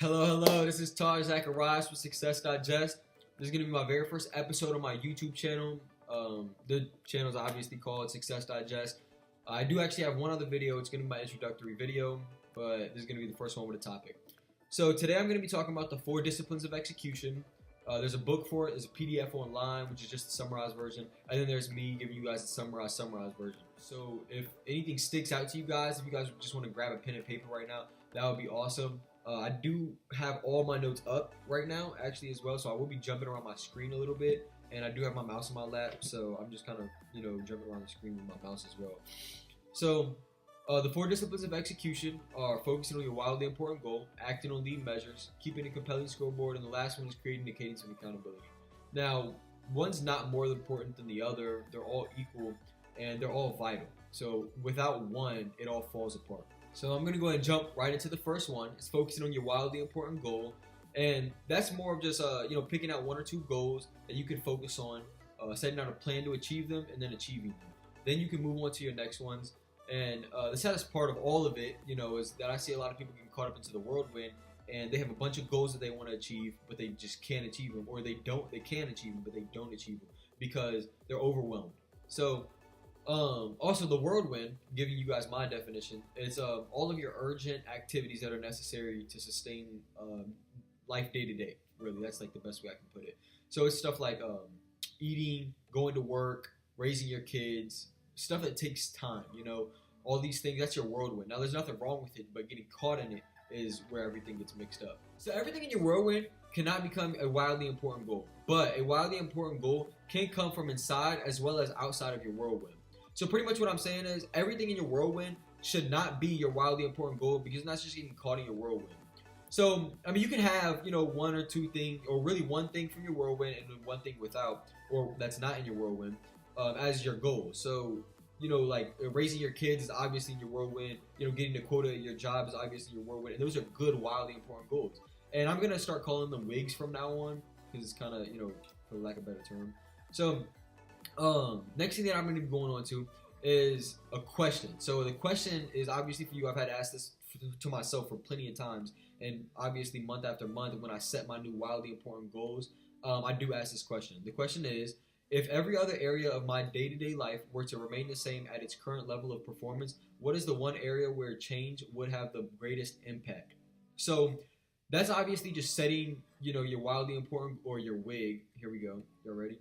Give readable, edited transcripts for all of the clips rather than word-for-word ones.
Hello. This is Zacharias with Success Digest. This is going to be my very first episode on my YouTube channel. The channel is obviously called Success Digest. I do actually have one other video. It's going to be my introductory video, but this is going to be the first one with a topic. So today I'm going to be talking about the 4 disciplines of execution. There's a book for it. There's a PDF online, which is just the summarized version. And then there's me giving you guys a summarized version. So if anything sticks out to you guys, if you guys just want to grab a pen and paper right now, that would be awesome. I do have all my notes up right now, actually, as well. So I will be jumping around my screen a little bit. And I do have my mouse on my lap. So I'm just kind of, jumping around the screen with my mouse as well. So the 4 disciplines of execution are focusing on your wildly important goal, acting on lead measures, keeping a compelling scoreboard, and the last one is creating a cadence of accountability. Now, one's not more important than the other. They're all equal, and they're all vital. So without one, it all falls apart. So I'm going to go ahead and jump right into the first one. It's focusing on your wildly important goal. And that's more of just, picking out 1 or 2 goals that you can focus on, setting out a plan to achieve them, and then achieving them. Then you can move on to your next ones. And the saddest part of all of it, is that I see a lot of people getting caught up into the whirlwind, and they have a bunch of goals that they want to achieve, but they just can't achieve them, or they can achieve them, but they don't achieve them because they're overwhelmed. So also the whirlwind, giving you guys my definition, it's all of your urgent activities that are necessary to sustain life day to day. Really, that's like the best way I can put it. So it's stuff like eating, going to work, raising your kids, stuff that takes time, all these things. That's your whirlwind. Now, there's nothing wrong with it, but getting caught in it is where everything gets mixed up. So everything in your whirlwind cannot become a wildly important goal, but a wildly important goal can come from inside as well as outside of your whirlwind. So pretty much what I'm saying is everything in your whirlwind should not be your wildly important goal, because that's just getting caught in your whirlwind. So, you can have, 1 or 2 things, or really 1 thing from your whirlwind and then 1 thing without, or that's not in your whirlwind, as your goal. So, like raising your kids is obviously in your whirlwind. Getting the quota at your job is obviously your whirlwind. And those are good, wildly important goals. And I'm going to start calling them wigs from now on, because it's kind of, for lack of a better term. So, next thing that I'm going to be going on to is a question. So the question is obviously for you. I've had to ask this to myself for plenty of times, and obviously month after month when I set my new wildly important goals, I do ask this question. The question is, if every other area of my day-to-day life were to remain the same at its current level of performance, what is the one area where change would have the greatest impact? So that's obviously just setting, your wildly important, or your wig. Here we go. Y'all ready?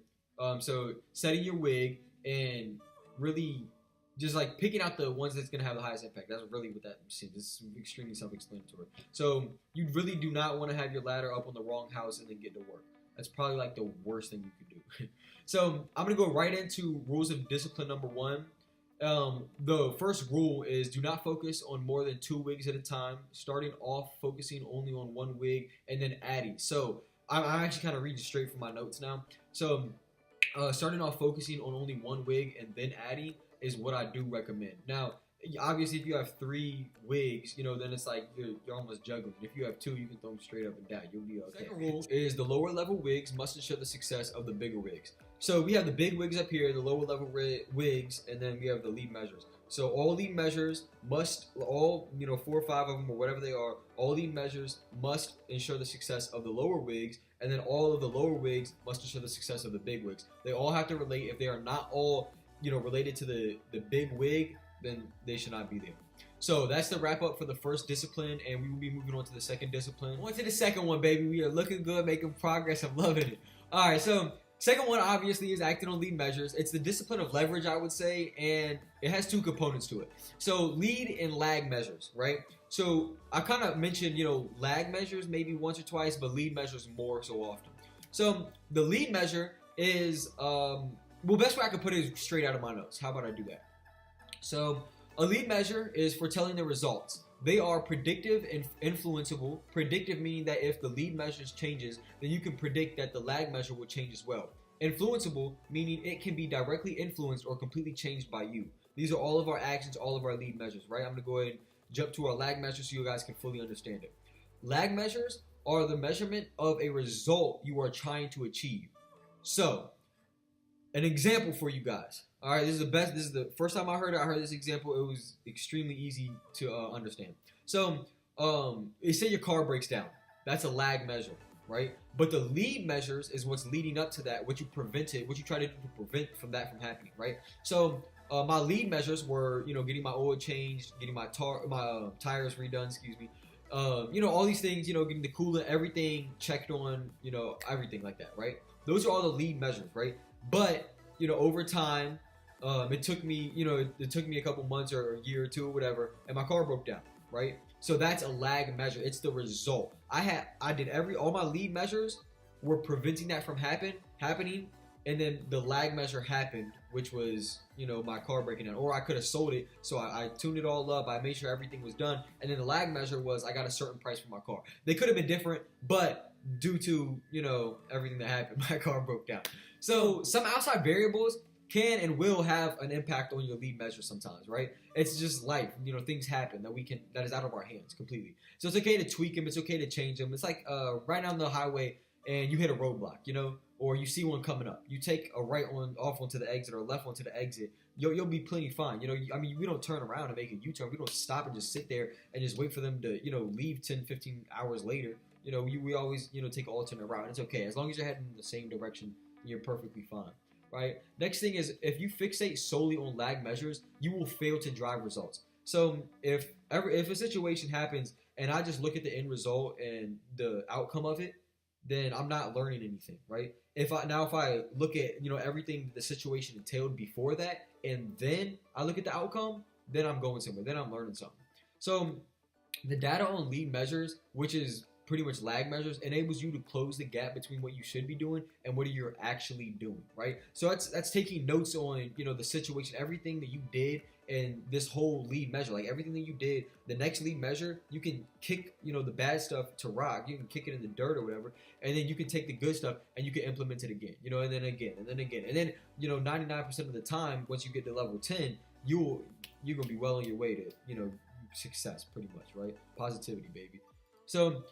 So setting your wig and really just like picking out the ones that's going to have the highest impact. That's really what that means. This is extremely self-explanatory. So you really do not want to have your ladder up on the wrong house and then get to work. That's probably like the worst thing you could do. So I'm going to go right into rules of discipline number 1. The first rule is do not focus on more than 2 wigs at a time. Starting off focusing only on 1 wig and then adding. So I'm actually kind of reading straight from my notes now. So starting off focusing on only 1 wig and then adding is what I do recommend. Now, obviously, if you have 3 wigs, then it's like you're almost juggling. If you have 2, you can throw them straight up and down. You'll be okay. Second rule is the lower level wigs must ensure the success of the bigger wigs. So we have the big wigs up here, the lower level wigs, and then we have the lead measures. So all lead measures must, 4 or 5 of them or whatever they are, all lead measures must ensure the success of the lower wigs, and then all of the lower wigs must ensure the success of the big wigs. They all have to relate. If they are not all, related to the big wig, then they should not be there. So that's the wrap up for the first discipline, and we will be moving on to the second discipline. On to the second one, baby. We are looking good, making progress. I'm loving it. All right, so second one obviously is acting on lead measures. It's the discipline of leverage, I would say, and it has 2 components to it. So lead and lag measures, right? So I kind of mentioned, lag measures maybe once or twice, but lead measures more so often. So the lead measure is, best way I could put it is straight out of my notes. How about I do that? So a lead measure is for telling the results. They are predictive and influenceable. Predictive meaning that if the lead measure changes, then you can predict that the lag measure will change as well. Influenceable meaning it can be directly influenced or completely changed by you. These are all of our actions, all of our lead measures, right? I'm going to go ahead and jump to our lag measure so you guys can fully understand it. Lag measures are the measurement of a result you are trying to achieve. So, an example for you guys. All right, this is the first time I heard this example. It was extremely easy to understand. So, say your car breaks down. That's a lag measure, right? But the lead measures is what's leading up to that, what you prevented, what you try to do to prevent from that from happening, right? So my lead measures were, getting my oil changed, getting my tires redone, excuse me. All these things, getting the coolant, everything checked on, everything like that, right? Those are all the lead measures, right? But, over time, it took me, a couple months or a year or two or whatever, and my car broke down, right? So that's a lag measure. It's the result. I did all my lead measures were preventing that from happening, and then the lag measure happened, which was, my car breaking down. Or I could have sold it, so I tuned it all up. I made sure everything was done, and then the lag measure was I got a certain price for my car. They could have been different, but due to, everything that happened, my car broke down. So some outside variables can and will have an impact on your lead measure sometimes, right? It's just life. Things happen that is out of our hands completely. So it's okay to tweak them. It's okay to change them. It's like right down the highway and you hit a roadblock, or you see one coming up. You take a right off onto the exit or a left onto the exit. You'll be plenty fine. We don't turn around and make a U-turn. We don't stop and just sit there and just wait for them to, leave 10, 15 hours later. We always, take an alternate route. It's okay. As long as you're heading in the same direction, you're perfectly fine. Right. Next thing is, if you fixate solely on lag measures, you will fail to drive results. So if a situation happens and I just look at the end result and the outcome of it, then I'm not learning anything, right? If I look at everything the situation entailed before that, and then I look at the outcome, then I'm going somewhere. Then I'm learning something. So the data on lead measures, which is pretty much lag measures, enables you to close the gap between what you should be doing and what you're actually doing, right? So that's taking notes on the situation, everything that you did, and this whole lead measure, like everything that you did. The next lead measure, you can kick the bad stuff to rock, you can kick it in the dirt or whatever, and then you can take the good stuff and you can implement it again, and then again, and then again, and then 99% of the time, once you get to level 10, you're gonna be well on your way to success, pretty much, right? Positivity, baby. So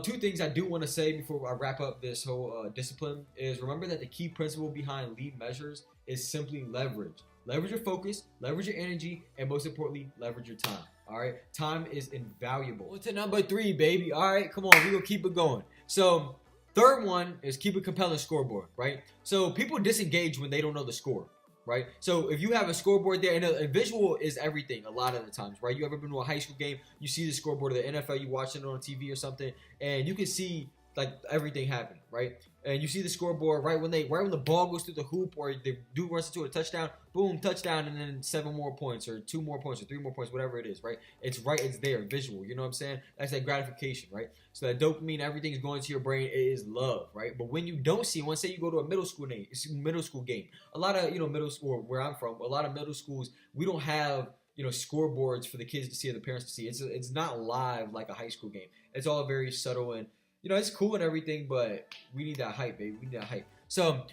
two things I do want to say before I wrap up this whole discipline is, remember that the key principle behind lead measures is simply leverage. Leverage your focus, leverage your energy, and most importantly, leverage your time. All right, time is invaluable. To number 3, baby. All right, come on, we gonna keep it going. So third one is keep a compelling scoreboard, right? So people disengage when they don't know the score. Right? So if you have a scoreboard there, and a visual is everything a lot of the times, right? You ever been to a high school game, you see the scoreboard of the NFL, you watch it on TV or something, and you can see like everything happening, right? And you see the scoreboard right when the ball goes through the hoop or the dude runs into a touchdown, boom, touchdown, and then 7 more points or 2 more points or 3 more points, whatever it is, right? It's there, visual, you know what I'm saying? That's that gratification, right? So that dopamine, everything is going to your brain, it is love, right? But when you don't see one, say you go to a middle school game, a lot of, middle school, where I'm from, a lot of middle schools, we don't have, scoreboards for the kids to see or the parents to see. It's not live like a high school game. It's all very subtle and, it's cool and everything, but we need that hype, baby. We need that hype. So,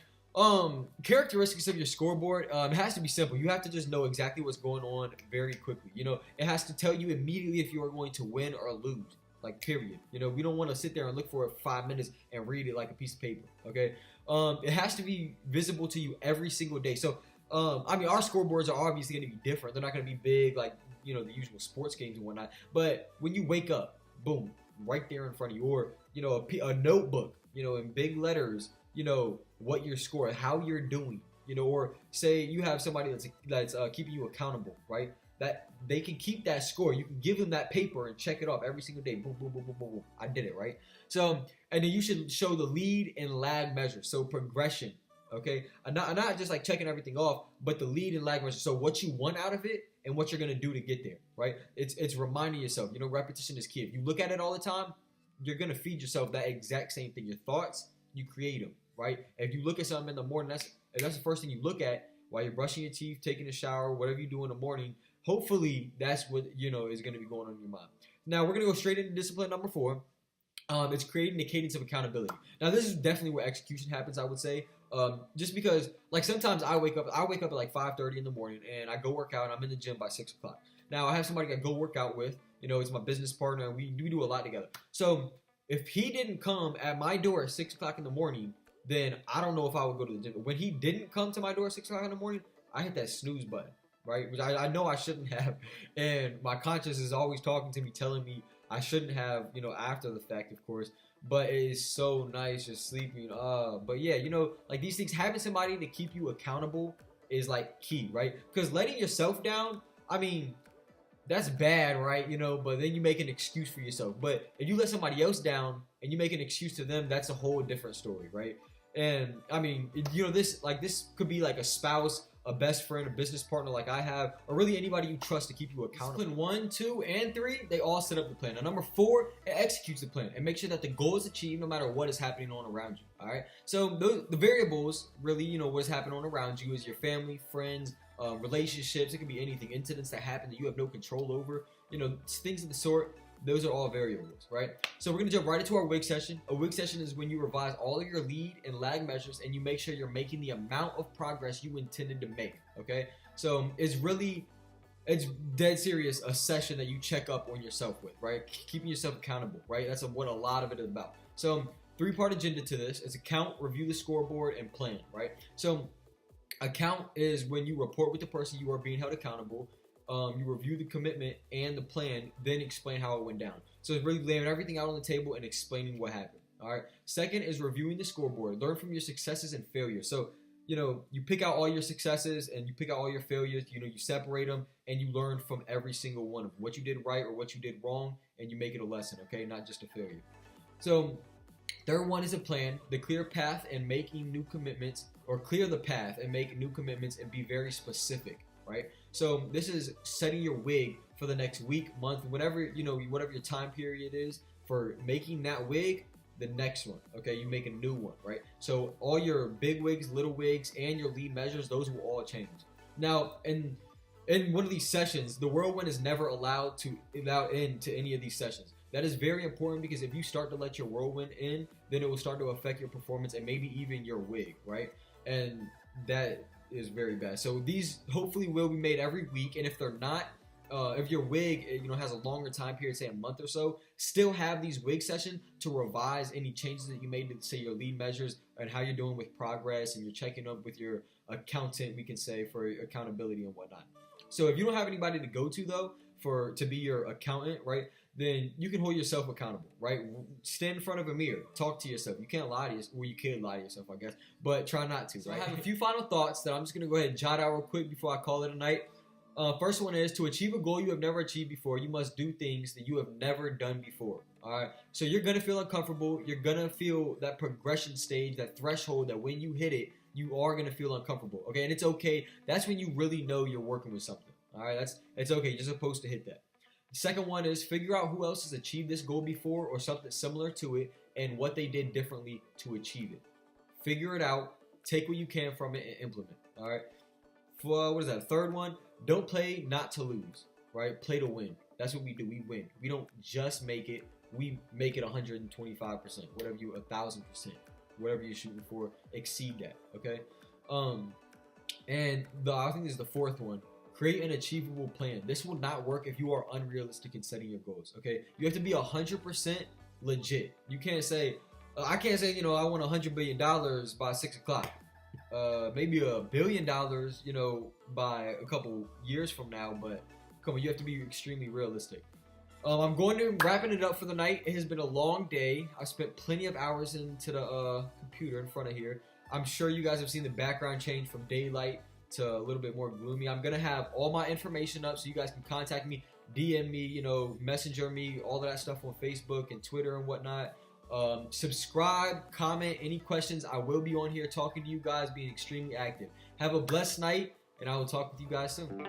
characteristics of your scoreboard, it has to be simple. You have to just know exactly what's going on very quickly. It has to tell you immediately if you are going to win or lose, like period. We don't want to sit there and look for it 5 minutes and read it like a piece of paper, okay? It has to be visible to you every single day. So, our scoreboards are obviously going to be different. They're not going to be big like, the usual sports games and whatnot. But when you wake up, boom, right there in front of you, or a notebook, in big letters, what your score, how you're doing, or say you have somebody that's keeping you accountable, right? That they can keep that score. You can give them that paper and check it off every single day. Boom, boom, boom, boom, boom, boom. I did it, right? So, and then you should show the lead and lag measure. So progression, okay? Not just like checking everything off, but the lead and lag measure. So what you want out of it and what you're gonna do to get there, right? It's reminding yourself. Repetition is key. If you look at it all the time, you're gonna feed yourself that exact same thing. Your thoughts, you create them, right? If you look at something in the morning, if that's the first thing you look at while you're brushing your teeth, taking a shower, whatever you do in the morning. Hopefully, that's what is gonna be going on in your mind. Now we're gonna go straight into discipline number 4. It's creating a cadence of accountability. Now this is definitely where execution happens, I would say. Just because, like, sometimes I wake up at like 5:30 in the morning and I go work out and I'm in the gym by 6 o'clock. Now I have somebody I go work out with, it's my business partner, and we do a lot together. So if he didn't come at my door at 6 o'clock in the morning, then I don't know if I would go to the gym. But when he didn't come to my door at 6 o'clock in the morning, I hit that snooze button, right? Which I know I shouldn't have. And my conscience is always talking to me, telling me, I shouldn't have, after the fact, of course. But it is so nice just sleeping. But yeah, like these things, having somebody to keep you accountable is like key, right? Because letting yourself down, I mean, that's bad, right? But then you make an excuse for yourself. But if you let somebody else down and you make an excuse to them, that's a whole different story, right? And I mean, this could be like a spouse, a best friend, a business partner like I have, or really anybody you trust to keep you accountable. Discipline 1, 2, and 3, they all set up the plan. Now, number 4, it executes the plan and make sure that the goal is achieved no matter what is happening on around you. All right. So the variables, really, what's happening on around you is your family, friends, relationships. It could be anything, incidents that happen that you have no control over. Things of the sort. Those are all variables, right? So we're going to jump right into our WIG session. A WIG session is when you revise all of your lead and lag measures and you make sure you're making the amount of progress you intended to make, okay? So it's dead serious, a session that you check up on yourself with, right? Keeping yourself accountable, right? That's what a lot of it is about. So 3-part agenda to this is account, review the scoreboard, and plan, right? So account is when you report with the person you are being held accountable. You review the commitment and the plan, then explain how it went down. So it's really laying everything out on the table and explaining what happened. All right. Second is reviewing the scoreboard. Learn from your successes and failures. So, you pick out all your successes and you pick out all your failures. You separate them and you learn from every single one of them. What you did right or what you did wrong, and you make it a lesson, okay? Not just a failure. So, third one is a plan. The clear path and making new commitments, or clear the path and make new commitments and be very specific. Right? So this is setting your WIG for the next week, month, whatever your time period is for making that WIG, the next one. Okay, you make a new one, right? So all your big WIGs, little WIGs, and your lead measures, those will all change. Now, in one of these sessions, the whirlwind is never allowed into any of these sessions. That is very important because if you start to let your whirlwind in, then it will start to affect your performance and maybe even your WIG, right? And that is very bad. So these hopefully will be made every week, and if they're not, if your WIG has a longer time period, say a month or so, still have these WIG sessions to revise any changes that you made to, say, your lead measures and how you're doing with progress, and you're checking up with your accountant, we can say, for accountability and whatnot. So if you don't have anybody to go to though to be your accountant, right, then you can hold yourself accountable, right? Stand in front of a mirror, talk to yourself. You can't lie to yourself. Well, you can lie to yourself, I guess, but try not to, right? I have a few final thoughts that I'm just going to go ahead and jot out real quick before I call it a night. First one is, to achieve a goal you have never achieved before, you must do things that you have never done before, all right? So you're going to feel uncomfortable. You're going to feel that progression stage, that threshold that when you hit it, you are going to feel uncomfortable, okay? And it's okay. That's when you really know you're working with something, all right? It's okay. You're supposed to hit that. The second one is, figure out who else has achieved this goal before or something similar to it and what they did differently to achieve it. Figure it out, take what you can from it, and implement. All right. For what is that? Third one, don't play not to lose, right? Play to win. That's what we do. We win. We don't just make it. We make it 125%, whatever 1,000%, whatever you're shooting for, exceed that. Okay. And I think this is the fourth one. Create an achievable plan. This will not work if you are unrealistic in setting your goals, okay? You have to be 100% legit. You can't say, I can't say, I want $100 billion by 6 o'clock. Maybe $1 billion, by a couple years from now, but come on, you have to be extremely realistic. I'm going to wrapping it up for the night. It has been a long day. I spent plenty of hours into the computer in front of here. I'm sure you guys have seen the background change from daylight to a little bit more gloomy. I'm gonna have all my information up so you guys can contact me, DM me, messenger me, all of that stuff on Facebook and Twitter and whatnot. Subscribe, comment, any questions. I will be on here talking to you guys, being extremely active. Have a blessed night, and I will talk with you guys soon.